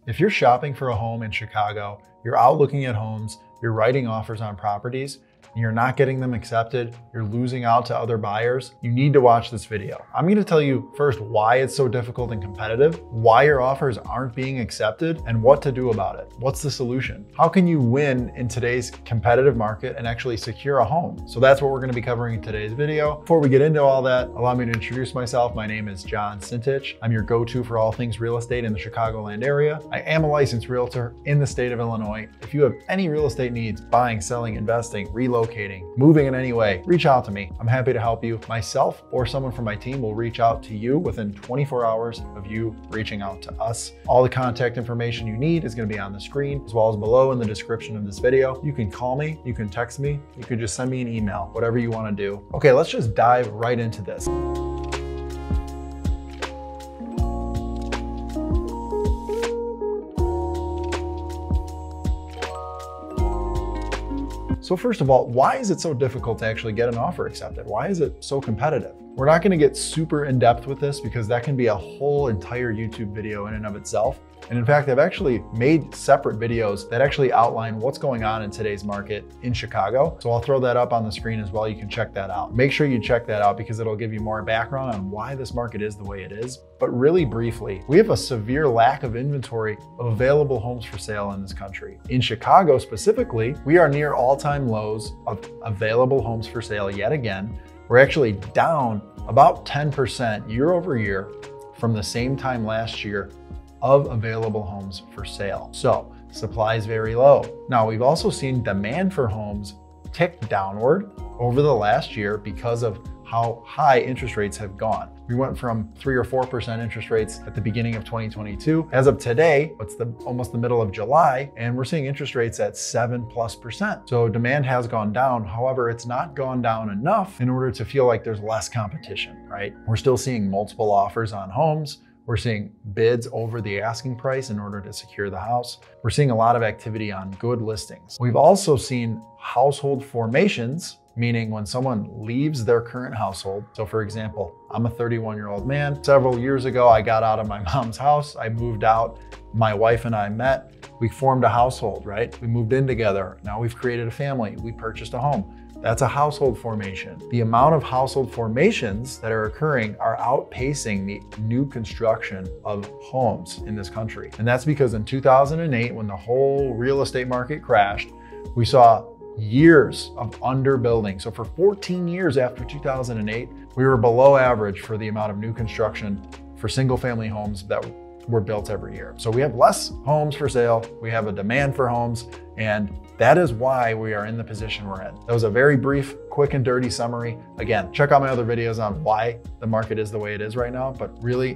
If you're shopping for a home in Chicago, you're out looking at homes, you're writing offers on properties, and you're not getting them accepted, you're losing out to other buyers, you need to watch this video. I'm going to tell you first why it's so difficult and competitive, why your offers aren't being accepted, and what to do about it. What's the solution? How can you win in today's competitive market and actually secure a home? So that's what we're going to be covering in today's video. Before we get into all that, allow me to introduce myself. My name is John Sintich. I'm your go-to for all things real estate in the Chicagoland area. I am a licensed realtor in the state of Illinois. If you have any real estate needs, buying, selling, investing, relocating, moving in any way, reach out to me. I'm happy to help you. Myself or someone from my team will reach out to you within 24 hours of you reaching out to us. All the contact information you need is going to be on the screen as well as below in the description of this video. You can call me, you can text me, you can just send me an email, whatever you want to do. Okay, let's just dive right into this. So first of all, why is it so difficult to actually get an offer accepted? Why is it so competitive? We're not going to get super in depth with this because that can be a whole entire YouTube video in and of itself. And in fact, I've actually made separate videos that actually outline what's going on in today's market in Chicago. So I'll throw that up on the screen as well. You can check that out. Make sure you check that out because it'll give you more background on why this market is the way it is. But really briefly, we have a severe lack of inventory of available homes for sale in this country. In Chicago specifically, we are near all-time lows of available homes for sale yet again. We're actually down about 10% year over year from the same time last year of available homes for sale. So supply is very low. Now we've also seen demand for homes tick downward over the last year because of how high interest rates have gone. We went from 3 or 4% interest rates at the beginning of 2022. As of today, it's almost the middle of July, and we're seeing interest rates at 7+%. So demand has gone down. However, it's not gone down enough in order to feel like there's less competition, right? We're still seeing multiple offers on homes. We're seeing bids over the asking price in order to secure the house. We're seeing a lot of activity on good listings. We've also seen household formations, meaning when someone leaves their current household. So for example, I'm a 31-year-old man. Several years ago, I got out of my mom's house. I moved out. My wife and I met. We formed a household, right? We moved in together. Now we've created a family. We purchased a home. That's a household formation. The amount of household formations that are occurring are outpacing the new construction of homes in this country. And that's because in 2008, when the whole real estate market crashed, we saw years of underbuilding. So for 14 years after 2008, we were below average for the amount of new construction for single family homes that were built every year. So we have less homes for sale, we have a demand for homes, and that is why we are in the position we're in. That was a very brief, quick and dirty summary. Again, check out my other videos on why the market is the way it is right now, but really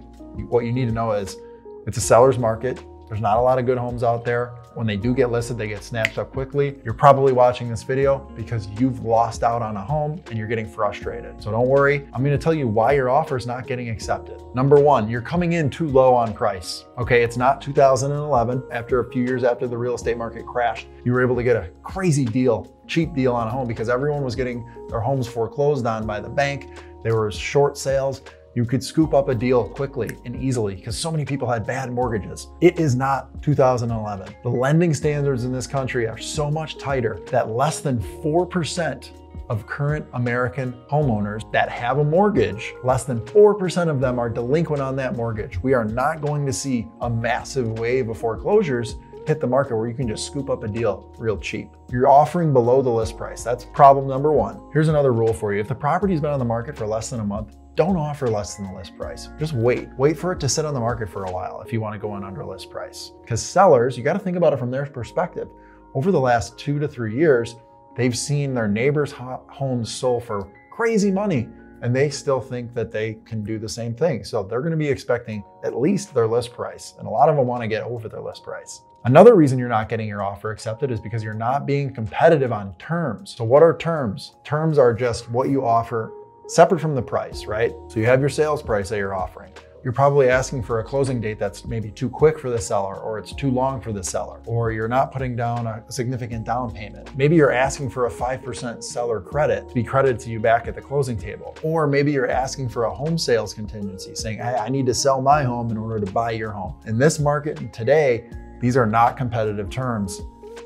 what you need to know is it's a seller's market. There's not a lot of good homes out there. When they do get listed, they get snatched up quickly. You're probably watching this video because you've lost out on a home and you're getting frustrated. So don't worry, I'm gonna tell you why your offer is not getting accepted. Number one, you're coming in too low on price. Okay, it's not 2011. After a few years after the real estate market crashed, you were able to get a crazy deal, cheap deal on a home because everyone was getting their homes foreclosed on by the bank. There were short sales. You could scoop up a deal quickly and easily because so many people had bad mortgages. It is not 2011. The lending standards in this country are so much tighter that less than 4% of current American homeowners that have a mortgage, less than 4% of them are delinquent on that mortgage. We are not going to see a massive wave of foreclosures hit the market where you can just scoop up a deal real cheap. You're offering below the list price. That's problem number one. Here's another rule for you. If the property's been on the market for less than a month, don't offer less than the list price. Just wait. Wait for it to sit on the market for a while if you want to go in under list price. Because sellers, you got to think about it from their perspective. Over the last 2 to 3 years, they've seen their neighbors' homes sold for crazy money, and they still think that they can do the same thing. So they're going to be expecting at least their list price. And a lot of them want to get over their list price. Another reason you're not getting your offer accepted is because you're not being competitive on terms. So what are terms? Terms are just what you offer separate from the price, right? So you have your sales price that you're offering. you're probably asking for a closing date that's maybe too quick for the seller, or it's too long for the seller, or you're not putting down a significant down payment. Maybe you're asking for a 5% seller credit to be credited to you back at the closing table. Or maybe you're asking for a home sales contingency, saying, hey, I need to sell my home in order to buy your home. In this market today, these are not competitive terms.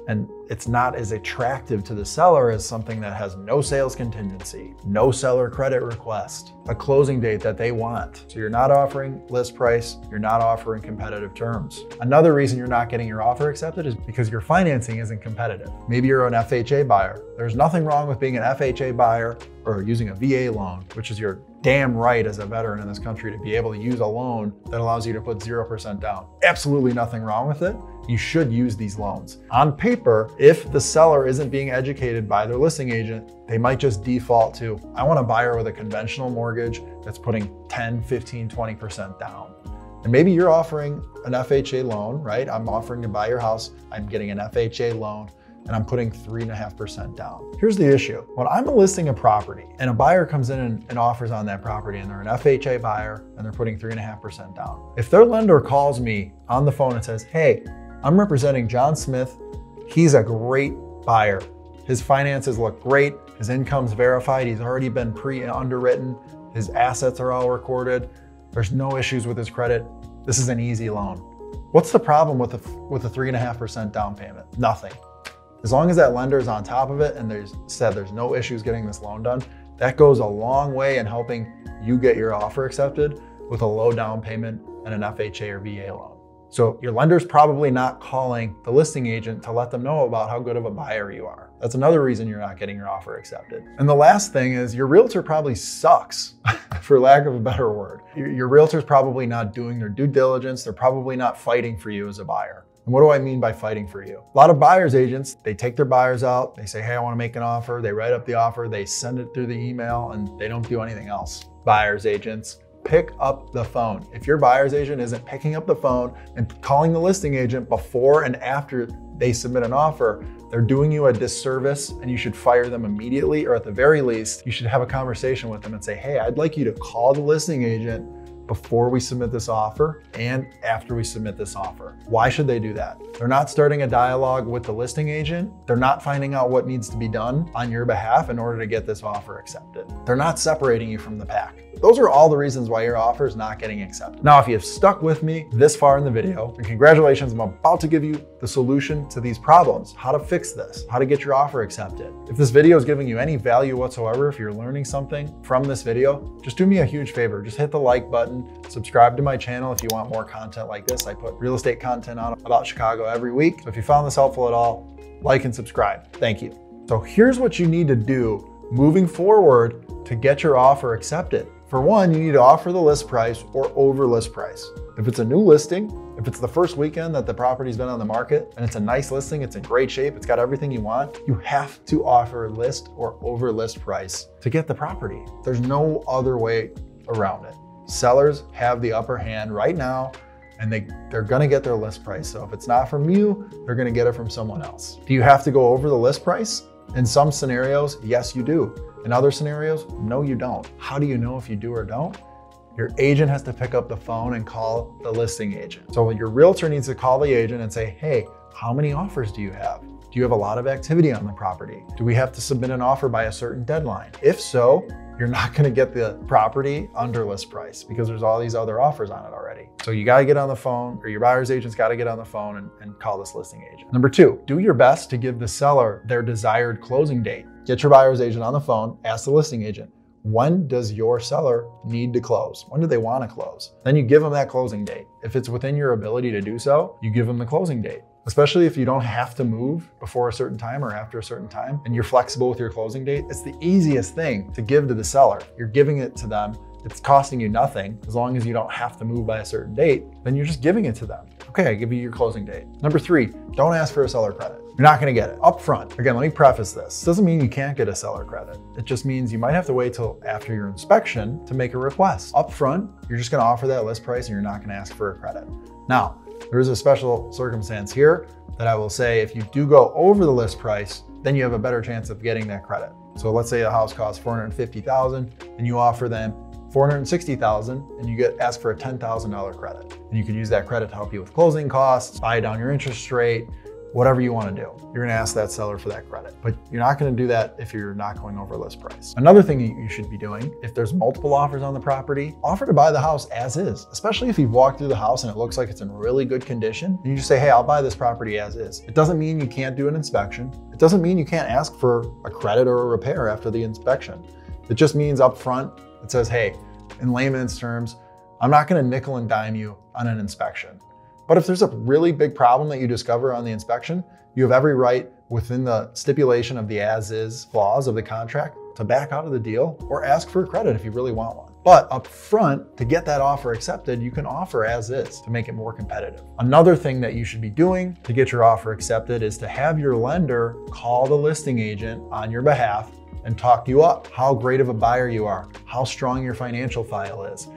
And it's not as attractive to the seller as something that has no sales contingency, no seller credit request, a closing date that they want. So you're not offering list price, you're not offering competitive terms. Another reason you're not getting your offer accepted is because your financing isn't competitive. Maybe you're an FHA buyer. There's nothing wrong with being an FHA buyer or using a VA loan, which is your damn right as a veteran in this country to be able to use a loan that allows you to put 0% down. Absolutely nothing wrong with it. You should use these loans. On paper, if the seller isn't being educated by their listing agent, they might just default to, I want a buyer with a conventional mortgage that's putting 10, 15, 20% down. And maybe you're offering an FHA loan, right? I'm offering to buy your house. I'm getting an FHA loan and I'm putting 3.5% down. Here's the issue. When I'm listing a property and a buyer comes in and offers on that property and they're an FHA buyer and they're putting 3.5% down. If their lender calls me on the phone and says, hey, I'm representing John Smith. He's a great buyer. His finances look great. His income's verified. He's already been pre-underwritten. His assets are all recorded. There's no issues with his credit. This is an easy loan. What's the problem with a 3.5% down payment? Nothing. As long as that lender is on top of it and there's no issues getting this loan done, that goes a long way in helping you get your offer accepted with a low down payment and an FHA or VA loan. So your lender's probably not calling the listing agent to let them know about how good of a buyer you are. That's another reason you're not getting your offer accepted. And the last thing is your realtor probably sucks, for lack of a better word. Your realtor's probably not doing their due diligence. They're probably not fighting for you as a buyer. And what do I mean by fighting for you? A lot of buyer's agents, they take their buyers out, they say, hey, I want to make an offer. They write up the offer, they send it through the email, and they don't do anything else. Buyer's agents, pick up the phone. If your buyer's agent isn't picking up the phone and calling the listing agent before and after they submit an offer, they're doing you a disservice and you should fire them immediately, or at the very least, you should have a conversation with them and say, hey, I'd like you to call the listing agent before we submit this offer and after we submit this offer. Why should they do that? They're not starting a dialogue with the listing agent. They're not finding out what needs to be done on your behalf in order to get this offer accepted. They're not separating you from the pack. Those are all the reasons why your offer is not getting accepted. Now, if you've stuck with me this far in the video, then congratulations, I'm about to give you the solution to these problems, how to fix this, how to get your offer accepted. If this video is giving you any value whatsoever, if you're learning something from this video, just do me a huge favor. Just hit the like button, subscribe to my channel if you want more content like this. I put real estate content on about Chicago every week. So if you found this helpful at all, like and subscribe. Thank you. So here's what you need to do moving forward to get your offer accepted. For one, you need to offer the list price or over list price. If it's a new listing, if it's the first weekend that the property's been on the market and it's a nice listing, it's in great shape, it's got everything you want, you have to offer list or over list price to get the property. There's no other way around it. Sellers have the upper hand right now and they're gonna get their list price. So if it's not from you, they're gonna get it from someone else. Do you have to go over the list price? In some scenarios, yes, you do. In other scenarios, no, you don't. How do you know if you do or don't? Your agent has to pick up the phone and call the listing agent. So your realtor needs to call the agent and say, hey, how many offers do you have? Do you have a lot of activity on the property? Do we have to submit an offer by a certain deadline? If so, you're not gonna get the property under list price because there's all these other offers on it already. So you gotta get on the phone, or your buyer's agent's gotta get on the phone and call this listing agent. Number two, do your best to give the seller their desired closing date. Get your buyer's agent on the phone, ask the listing agent, when does your seller need to close? When do they wanna close? Then you give them that closing date. If it's within your ability to do so, you give them the closing date. Especially if you don't have to move before a certain time or after a certain time, and you're flexible with your closing date, it's the easiest thing to give to the seller. You're giving it to them. It's costing you nothing. As long as you don't have to move by a certain date, then you're just giving it to them. Okay, I give you your closing date. Number three, don't ask for a seller credit. You're not gonna get it up front. Again, let me preface this. This doesn't mean you can't get a seller credit. It just means you might have to wait till after your inspection to make a request. Up front, you're just gonna offer that list price and you're not gonna ask for a credit. Now, there is a special circumstance here that I will say, if you do go over the list price, then you have a better chance of getting that credit. So let's say a house costs $450,000 and you offer them $460,000 and you get asked for a $10,000 credit. And you can use that credit to help you with closing costs, buy down your interest rate, whatever you want to do. You're gonna ask that seller for that credit, but you're not gonna do that if you're not going over list price. Another thing you should be doing, if there's multiple offers on the property, offer to buy the house as is, especially if you've walked through the house and it looks like it's in really good condition. And you just say, hey, I'll buy this property as is. It doesn't mean you can't do an inspection. It doesn't mean you can't ask for a credit or a repair after the inspection. It just means up front, it says, hey, in layman's terms, I'm not gonna nickel and dime you on an inspection. But if there's a really big problem that you discover on the inspection, you have every right within the stipulation of the as-is clause of the contract to back out of the deal or ask for a credit if you really want one. But up front, to get that offer accepted, you can offer as is to make it more competitive. Another thing that you should be doing to get your offer accepted is to have your lender call the listing agent on your behalf and talk you up, how great of a buyer you are, how strong your financial file is.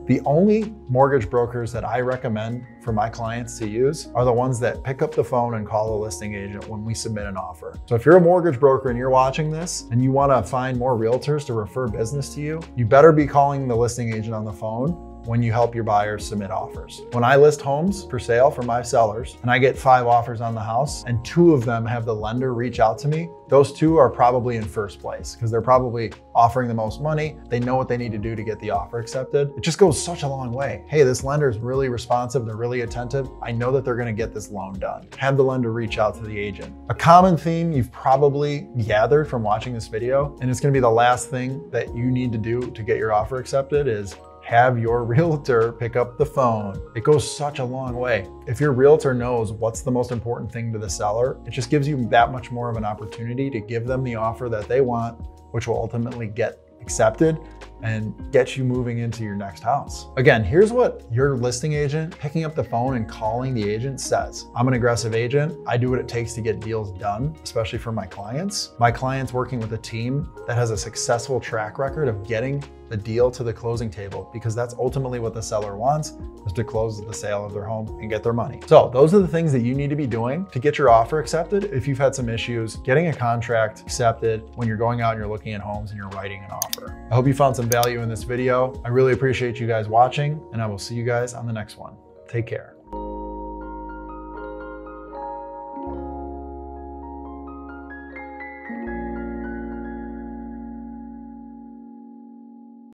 The only mortgage brokers that I recommend for my clients to use are the ones that pick up the phone and call the listing agent when we submit an offer. So if you're a mortgage broker and you're watching this and you want to find more realtors to refer business to you, you better be calling the listing agent on the phone when you help your buyers submit offers. When I list homes for sale for my sellers and I get 5 offers on the house and 2 of them have the lender reach out to me, those 2 are probably in first place because they're probably offering the most money. They know what they need to do to get the offer accepted. It just goes such a long way. Hey, this lender is really responsive. They're really attentive. I know that they're going to get this loan done. Have the lender reach out to the agent. A common theme you've probably gathered from watching this video, and it's going to be the last thing that you need to do to get your offer accepted, is have your realtor pick up the phone. It goes such a long way. If your realtor knows what's the most important thing to the seller, it just gives you that much more of an opportunity to give them the offer that they want, which will ultimately get accepted and get you moving into your next house. Again, here's what your listing agent picking up the phone and calling the agent says. I'm an aggressive agent. I do what it takes to get deals done, especially for my clients. My clients working with a team that has a successful track record of getting the deal to the closing table, because that's ultimately what the seller wants, is to close the sale of their home and get their money. So those are the things that you need to be doing to get your offer accepted. If you've had some issues getting a contract accepted when you're going out and you're looking at homes and you're writing an offer. I hope you found some value in this video. I really appreciate you guys watching, and I will see you guys on the next one. Take care.